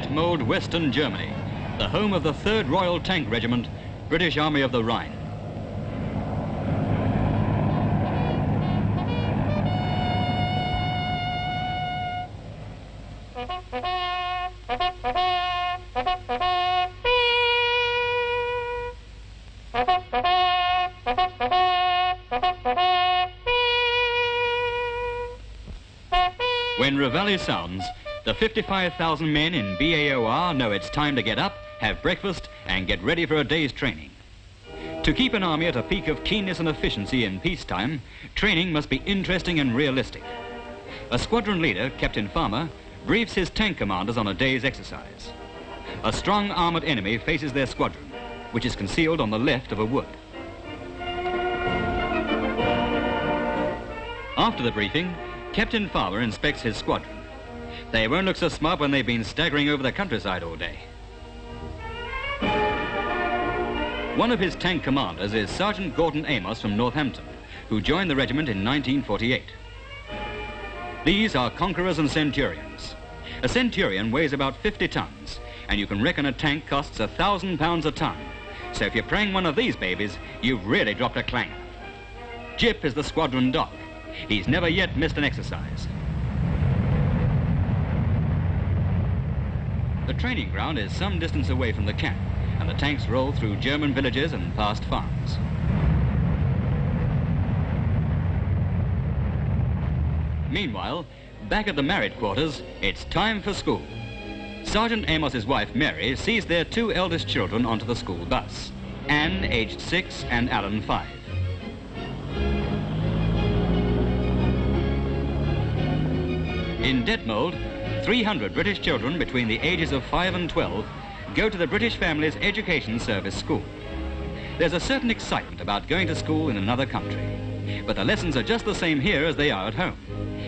Detmold, Western Germany, the home of the 3rd Royal Tank Regiment, British Army of the Rhine. When Reveille sounds, the 55,000 men in BAOR know it's time to get up, have breakfast, and get ready for a day's training. To keep an army at a peak of keenness and efficiency in peacetime, training must be interesting and realistic. A squadron leader, Captain Farmer, briefs his tank commanders on a day's exercise. A strong armored enemy faces their squadron, which is concealed on the left of a wood. After the briefing, Captain Farmer inspects his squadron. They won't look so smart when they've been staggering over the countryside all day. One of his tank commanders is Sergeant Gordon Amos from Northampton, who joined the regiment in 1948. These are Conquerors and Centurions. A Centurion weighs about 50 tons, and you can reckon a tank costs £1,000 a ton. So if you're praying one of these babies, you've really dropped a clanger. Jip is the squadron dog. He's never yet missed an exercise. The training ground is some distance away from the camp, and the tanks roll through German villages and past farms. Meanwhile, back at the married quarters, it's time for school. Sergeant Amos's wife, Mary, sees their 2 eldest children onto the school bus. Anne, aged 6, and Alan, 5. In Detmold, 300 British children between the ages of 5 and 12 go to the British Families Education Service School. There's a certain excitement about going to school in another country, but the lessons are just the same here as they are at home.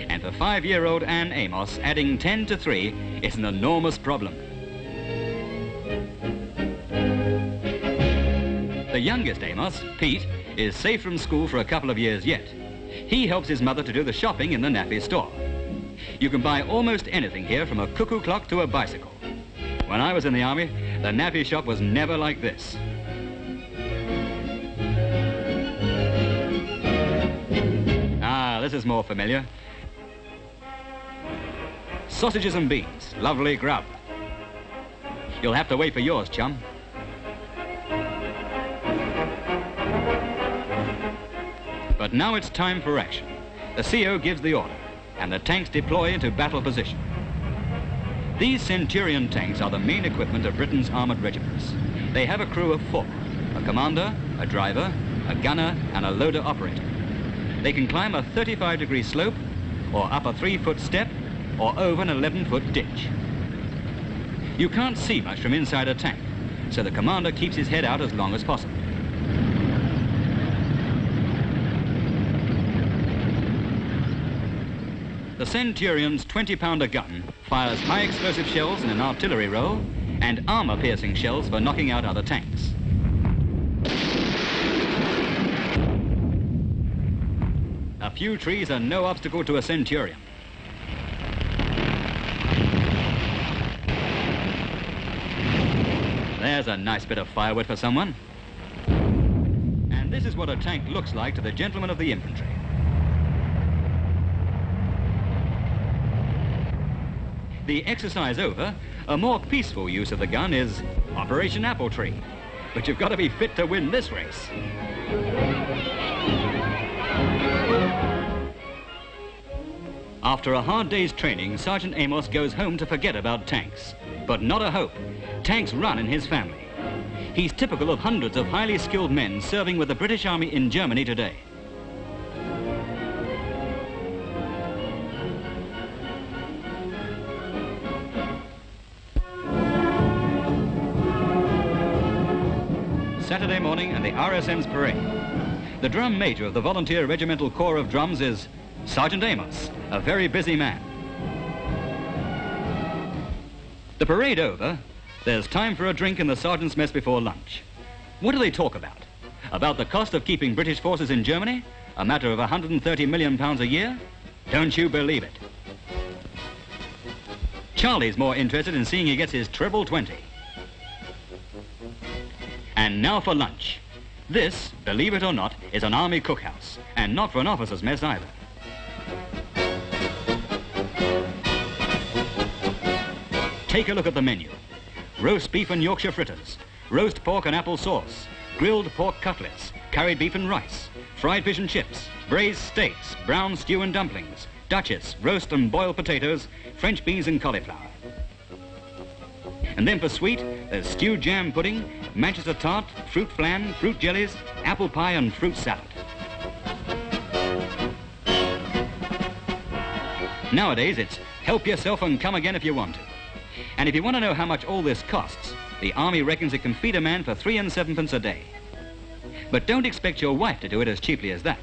And for 5-year-old Anne Amos, adding 10 to 3 is an enormous problem. The youngest Amos, Pete, is safe from school for a couple of years yet. He helps his mother to do the shopping in the nappy store. You can buy almost anything here, from a cuckoo clock to a bicycle. When I was in the army, the nappy shop was never like this. Ah, this is more familiar. Sausages and beans, lovely grub. You'll have to wait for yours, chum. But now it's time for action. The CO gives the order, and the tanks deploy into battle position. These Centurion tanks are the main equipment of Britain's armoured regiments. They have a crew of 4, a commander, a driver, a gunner, and a loader operator. They can climb a 35-degree slope, or up a 3-foot step, or over an 11-foot ditch. You can't see much from inside a tank, so the commander keeps his head out as long as possible. The Centurion's 20-pounder gun fires high-explosive shells in an artillery role and armor-piercing shells for knocking out other tanks. A few trees are no obstacle to a Centurion. There's a nice bit of firewood for someone. And this is what a tank looks like to the gentlemen of the infantry. The exercise over, a more peaceful use of the gun is Operation Apple Tree. But you've got to be fit to win this race. After a hard day's training, Sergeant Amos goes home to forget about tanks. But not a hope. Tanks run in his family. He's typical of hundreds of highly skilled men serving with the British Army in Germany today. Saturday morning and the RSM's parade. The drum major of the Volunteer Regimental Corps of Drums is Sergeant Amos, a very busy man. The parade over, there's time for a drink in the sergeant's mess before lunch. What do they talk about? About the cost of keeping British forces in Germany? A matter of £130 million a year? Don't you believe it. Charlie's more interested in seeing he gets his treble 20. And now for lunch. This, believe it or not, is an army cookhouse, and not for an officer's mess either. Take a look at the menu. Roast beef and Yorkshire fritters, roast pork and apple sauce, grilled pork cutlets, curried beef and rice, fried fish and chips, braised steaks, brown stew and dumplings, duchess, roast and boiled potatoes, French beans and cauliflower. And then for sweet, there's stewed jam pudding, Manchester tart, fruit flan, fruit jellies, apple pie and fruit salad. Nowadays, it's help yourself and come again if you want to. And if you want to know how much all this costs, the Army reckons it can feed a man for 3 and 7 a day. But don't expect your wife to do it as cheaply as that.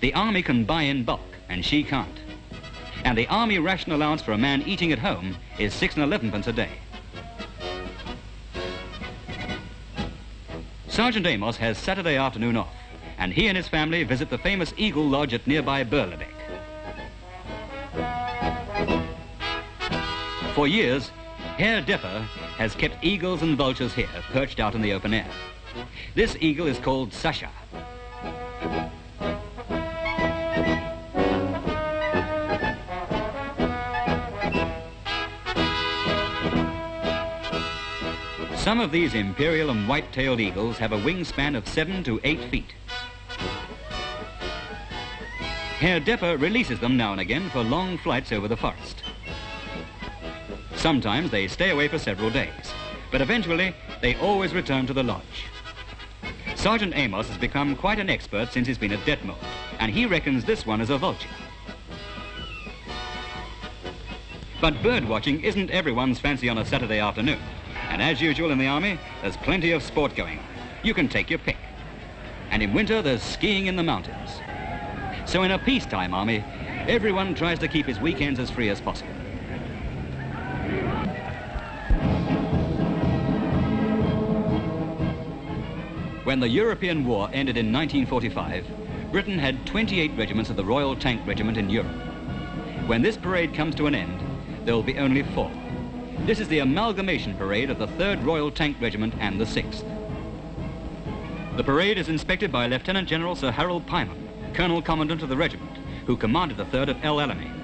The Army can buy in bulk, and she can't. And the Army ration allowance for a man eating at home is 6 and 11 a day. Sergeant Amos has Saturday afternoon off, and he and his family visit the famous Eagle Lodge at nearby Berlebeck. For years, Herr Depper has kept eagles and vultures here, perched out in the open air. This eagle is called Sasha. Some of these imperial and white-tailed eagles have a wingspan of 7 to 8 feet. Herr Depper releases them now and again for long flights over the forest. Sometimes they stay away for several days, but eventually they always return to the lodge. Sergeant Amos has become quite an expert since he's been at Detmold, and he reckons this one is a vulture. But bird watching isn't everyone's fancy on a Saturday afternoon, and as usual in the Army, there's plenty of sport going on. You can take your pick. And in winter, there's skiing in the mountains. So in a peacetime Army, everyone tries to keep his weekends as free as possible. When the European War ended in 1945, Britain had 28 regiments of the Royal Tank Regiment in Europe. When this parade comes to an end, there will be only 4. This is the amalgamation parade of the 3rd Royal Tank Regiment and the 6th. The parade is inspected by Lieutenant General Sir Harold Pyman, Colonel Commandant of the regiment, who commanded the 3rd at El Alamein.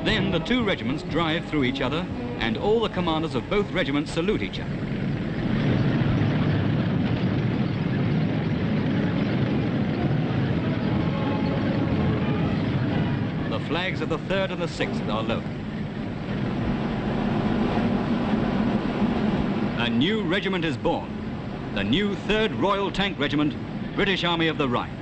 Then the 2 regiments drive through each other, and all the commanders of both regiments salute each other. The flags of the 3rd and the 6th are lowered. A new regiment is born, the new 3rd Royal Tank Regiment, British Army of the Rhine.